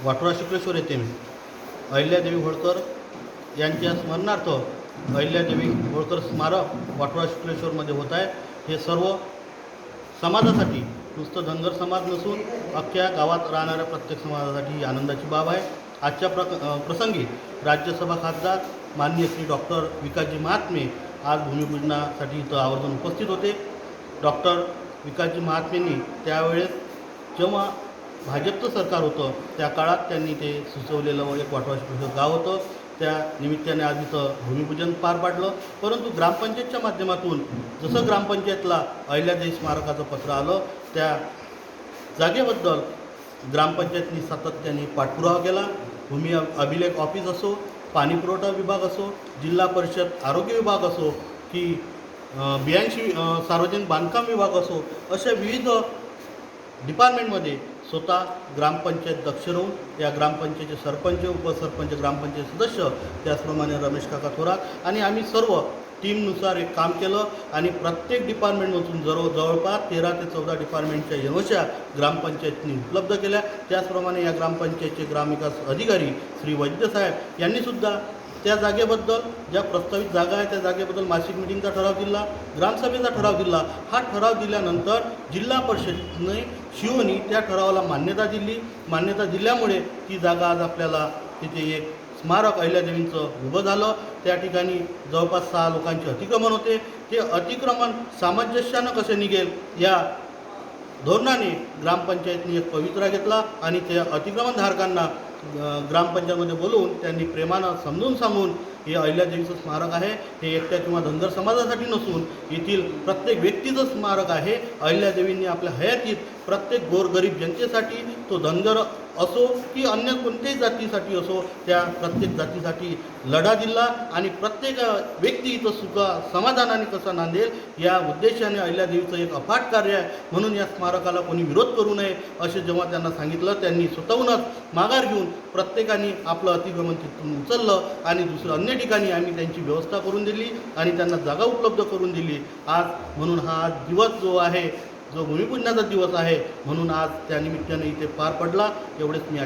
वाठोरा शुक्लेश्वर येथे अहिल्यादेवी होळकर यांच्या स्मरणार्थ अहिल्यादेवी होळकर स्मारक वाठोरा शुक्लेश्वरमध्ये होत आहे। हे सर्व समाजासाठी, नुसतं धनगर समाज नसून अख्ख्या गावात राहणाऱ्या प्रत्येक समाजासाठी ही आनंदाची बाब आहे। आजच्या प्रसंगी राज्यसभा खासदार माननीय श्री डॉक्टर विकासजी महात्मे आज भूमिपूजनासाठी इथं आवर्जून उपस्थित होते। डॉक्टर विकासजी महात्मेंनी त्यावेळेस जेव्हा भाजपचं सरकार होतं त्या काळात त्यांनी ते सुचवलेलं एक वाठोरा शुक्लेश्वर गाव होतं। त्या निमित्ताने आज इथं भूमिपूजन पार पाडलं। परंतु ग्रामपंचायतच्या माध्यमातून जसं ग्रामपंचायतला अहिल्यादेवी स्मारकाचं पत्र आलं त्या जागेबद्दल ग्रामपंचायतनी सातत्याने पाठपुरावा केला। भूमी अभिलेख ऑफिस असो, पाणीपुरवठा विभाग असो, जिल्हा परिषद आरोग्य विभाग असो की 82 सार्वजनिक बांधकाम विभाग असो, अशा विविध डिपार्टमेंटमध्ये स्वतः ग्रामपंचायत दक्ष राहून या ग्रामपंचायतचे सरपंच, उपसरपंच, ग्रामपंचायत सदस्य, त्याचप्रमाणे रमेश काका थोरात आणि आम्ही सर्व टीमनुसार एक काम केलं आणि प्रत्येक डिपार्टमेंटमधून जवळपास 13 ते 14 डिपार्टमेंटच्या यवशा ग्रामपंचायतनी उपलब्ध केल्या। त्याचप्रमाणे या ग्रामपंचायतचे ग्रामविकास अधिकारी श्री वैद्य साहेब यांनीसुद्धा त्या जागेबद्दल, ज्या प्रस्तावित जागा आहे त्या जागेबद्दल मासिक मिटिंगचा ठराव दिला, ग्रामसभेचा ठराव दिला। हा ठराव दिल्यानंतर जिल्हा परिषदेने शिवनी त्या ठरावाला मान्यता दिली। मान्यता दिल्यामुळे ती जागा आज आपल्याला तिथे एक स्मारक अहिल्यादेवींचं उभं झालं। त्या ठिकाणी जवळपास 6 लोकांचे अतिक्रमण होते। ते अतिक्रमण सामंजस्यानं कसे निघेल या धोरणाने ग्रामपंचायतने एक पवित्रा घेतला आणि त्या अतिक्रमणधारकांना ग्रामपंचायतमध्ये बोलवून त्यांनी प्रेमानं समजून सांगून हे अहिल्यादेवीचं स्मारक आहे, हे एकट्या किंवा धनगर समाजासाठी नसून येथील प्रत्येक व्यक्तीचं स्मारक आहे। अहिल्यादेवींनी आपल्या हयातीत प्रत्येक गोरगरीब जनतेसाठी, तो धनगर असो की अन्य कोणत्याही जातीसाठी असो, त्या प्रत्येक जातीसाठी लढा दिला आणि प्रत्येक व्यक्ती इथं सुख समाधानाने कसा नांदेल या उद्देशाने अहिल्यादेवीचं एक अफाट कार्य आहे। म्हणून या स्मारकाला कोणी विरोध करू नये असे जेव्हा त्यांना सांगितलं, त्यांनी स्वतःहूनच माघार घेऊन प्रत्येकाने आपलं अतिक्रमण तिथून उचललं आणि दुसरं अन्य ठिकाणी आम्ही त्यांची व्यवस्था करून दिली आणि त्यांना जागा उपलब्ध करून दिली। आज म्हणून हा दिवस जो आहे, जो भूमिपूजनाचा दिवस आहे, म्हणून आज त्यानिमित्ताने इथे पार पडला। एवढेच मी